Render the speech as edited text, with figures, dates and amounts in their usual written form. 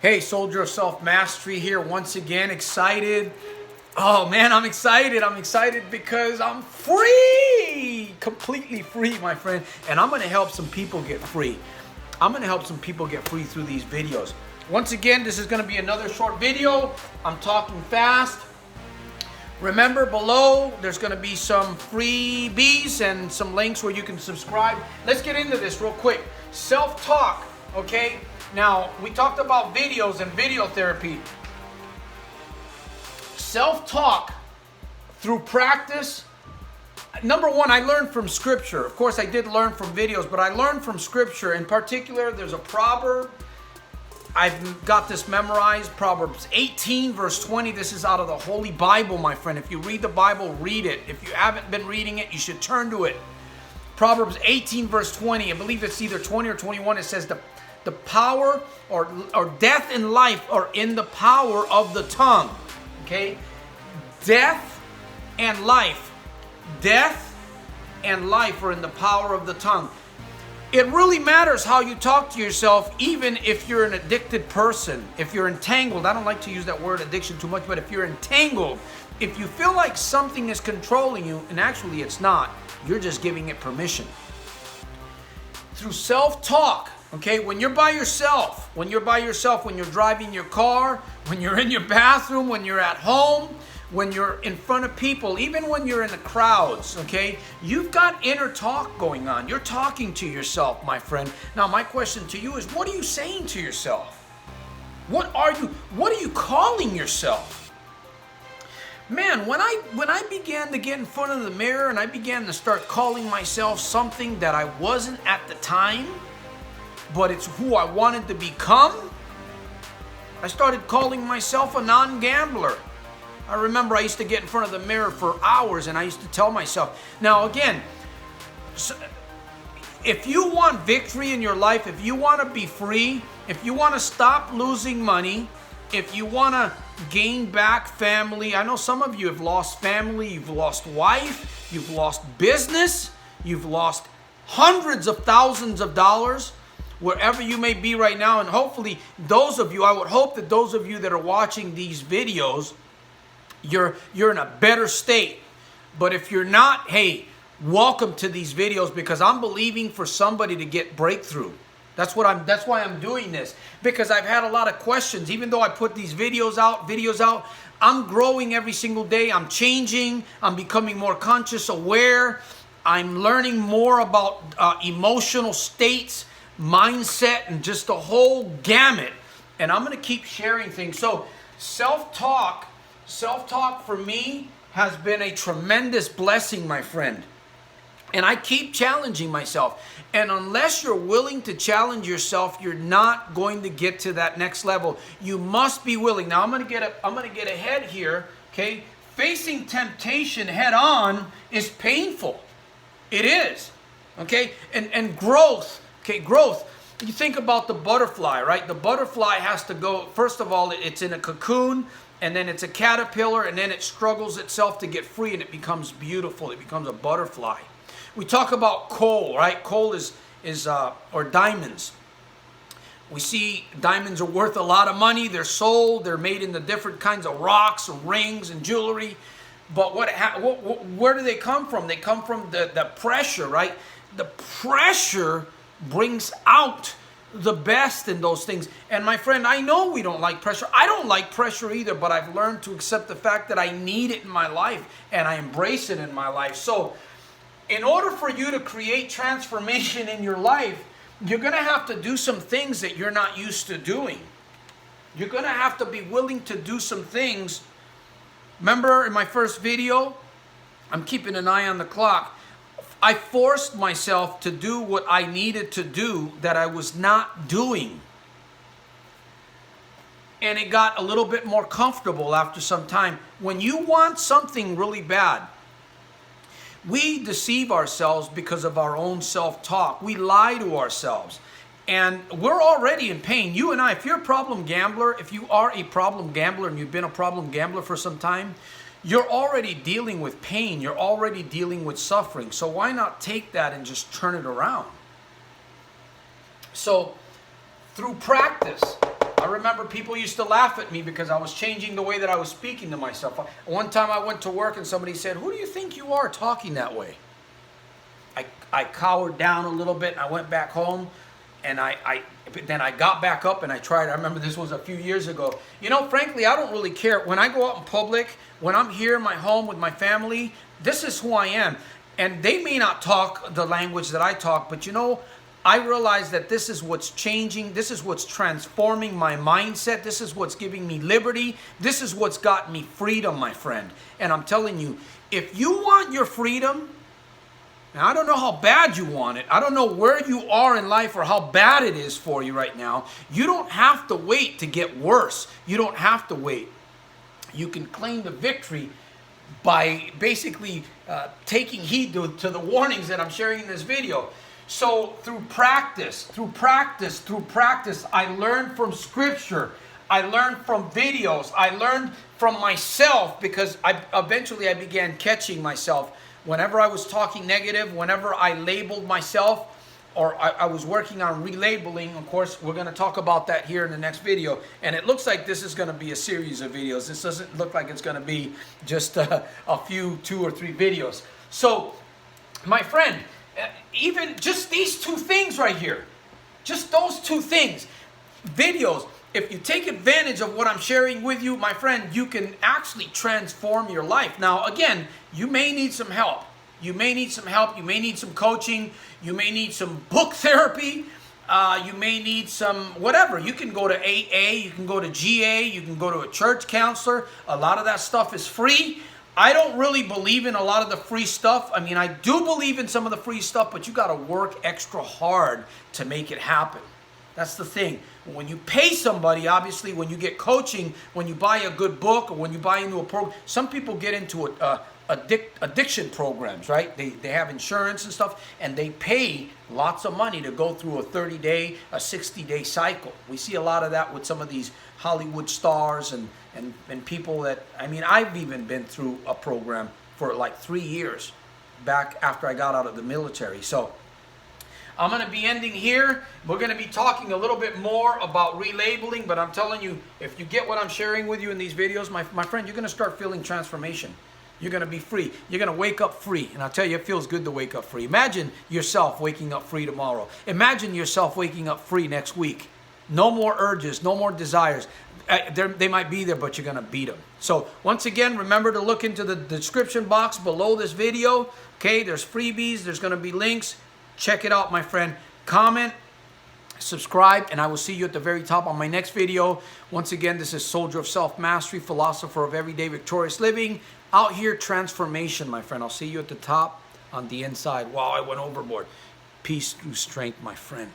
Hey, Soldier of Self-Mastery here once again, excited. Oh man, I'm excited. I'm excited because I'm free, completely free, my friend. And I'm gonna help some people get free. I'm gonna help some people get free through these videos. Once again, this is gonna be another short video. I'm talking fast. Remember, below there's going to be some freebies and some links where you can subscribe. Let's get into this real quick. Self-talk, okay? Now, we talked about videos and video therapy. Self-talk through practice. Number one, I learned from scripture. Of course, I did learn from videos, but I learned from scripture. In particular, there's a proverb. I've got this memorized, Proverbs 18 verse 20. This is out of the Holy Bible, my friend. If you read the Bible, read it. If you haven't been reading it, you should turn to it. Proverbs 18 verse 20. I believe it's either 20 or 21. It says the power or death and life are in the power of the tongue. Okay? Death and life. Death and life are in the power of the tongue. It really matters how you talk to yourself, even if you're an addicted person, if you're entangled. I don't like to use that word addiction too much, but if you're entangled, if you feel like something is controlling you, and actually it's not, you're just giving it permission. Through self-talk, okay, when you're by yourself, when you're driving your car, when you're in your bathroom, when you're at home, when you're in front of people, even when you're in the crowds, okay? You've got inner talk going on. You're talking to yourself, my friend. Now, my question to you is, what are you saying to yourself? What are you calling yourself? Man, when I began to get in front of the mirror and I began to start calling myself something that I wasn't at the time, but it's who I wanted to become, I started calling myself a non-gambler. I remember I used to get in front of the mirror for hours and I used to tell myself. Now again, if you want victory in your life, if you want to be free, if you want to stop losing money, if you want to gain back family, I know some of you have lost family, you've lost wife, you've lost business, you've lost hundreds of thousands of dollars, wherever you may be right now. And hopefully those of you, I would hope that those of you that are watching these videos, you're in a better state. But if you're not, hey, welcome to these videos, because I'm believing for somebody to get breakthrough. That's why I'm doing this, because I've had a lot of questions. Even though I put these videos out, I'm growing every single day. I'm changing. I'm becoming more conscious, aware. I'm learning more about emotional states, mindset, and just the whole gamut. And I'm going to keep sharing things. So self-talk for me has been a tremendous blessing, my friend. And I keep challenging myself. And unless you're willing to challenge yourself, you're not going to get to that next level. You must be willing. Now I'm going to get ahead here, okay? Facing temptation head on is painful. It is. Okay? And growth, okay, growth. You think about the butterfly, right? The butterfly has to go, first of all, it's in a cocoon, and then it's a caterpillar, and then it struggles itself to get free, and it becomes beautiful. It becomes a butterfly. We talk about coal, right? Coal is or diamonds. We see diamonds are worth a lot of money. They're sold. They're made into different kinds of rocks and rings and jewelry. But where do they come from? They come from the pressure, right? The pressure brings out the best in those things. And my friend, I know we don't like pressure. I don't like pressure either, but I've learned to accept the fact that I need it in my life and I embrace it in my life. So in order for you to create transformation in your life, you're going to have to do some things that you're not used to doing. You're going to have to be willing to do some things. Remember in my first video, I'm keeping an eye on the clock. I forced myself to do what I needed to do that I was not doing. And it got a little bit more comfortable after some time. When you want something really bad, we deceive ourselves because of our own self-talk. We lie to ourselves. And we're already in pain. You and I, if you're a problem gambler, if you are a problem gambler and you've been a problem gambler for some time, you're already dealing with pain. You're already dealing with suffering. So why not take that and just turn it around? So through practice, I remember people used to laugh at me because I was changing the way that I was speaking to myself. One time I went to work and somebody said, "Who do you think you are talking that way?" I cowered down a little bit and I went back home, and then I got back up and I tried. I remember this was a few years ago. You know, frankly, I don't really care. When I go out in public, when I'm here in my home with my family, this is who I am. And they may not talk the language that I talk, but you know, I realize that this is what's changing. This is what's transforming my mindset. This is what's giving me liberty. This is what's got me freedom, my friend. And I'm telling you, if you want your freedom, now, I don't know how bad you want it. I don't know where you are in life or how bad it is for you right now. You don't have to wait to get worse. You don't have to wait. You can claim the victory by basically taking heed to the warnings that I'm sharing in this video. So through practice, I learned from scripture. I learned from videos. I learned from myself, because eventually I began catching myself. Whenever I was talking negative, whenever I labeled myself, or I was working on relabeling, of course, we're going to talk about that here in the next video. And it looks like this is going to be a series of videos. This doesn't look like it's going to be just a few, 2 or 3 videos. So, my friend, even just these 2 things right here, just those 2 things, videos, if you take advantage of what I'm sharing with you, my friend, you can actually transform your life. Now, again, you may need some help. You may need some help. You may need some coaching. You may need some book therapy. You may need some whatever. You can go to A.k.a. You can go to G.A. You can go to a church counselor. A lot of that stuff is free. I don't really believe in a lot of the free stuff. I mean, I do believe in some of the free stuff, but you got to work extra hard to make it happen. That's the thing. When you pay somebody, obviously, when you get coaching, when you buy a good book, or when you buy into a program, some people get into addiction programs, right? They have insurance and stuff, and they pay lots of money to go through a 30-day, a 60-day cycle. We see a lot of that with some of these Hollywood stars and people that, I mean, I've even been through a program for like 3 years back after I got out of the military. So I'm going to be ending here. We're going to be talking a little bit more about relabeling, but I'm telling you, if you get what I'm sharing with you in these videos, my friend, you're going to start feeling transformation. You're going to be free. You're going to wake up free. And I'll tell you, it feels good to wake up free. Imagine yourself waking up free tomorrow. Imagine yourself waking up free next week. No more urges, no more desires. They might be there, but you're going to beat them. So once again, remember to look into the description box below this video. Okay, there's freebies. There's going to be links. Check it out, my friend. Comment, subscribe, and I will see you at the very top on my next video. Once again, this is Soldier of Self-Mastery, Philosopher of Everyday Victorious Living. Out here, transformation, my friend. I'll see you at the top on the inside. Wow, I went overboard. Peace through strength, my friend.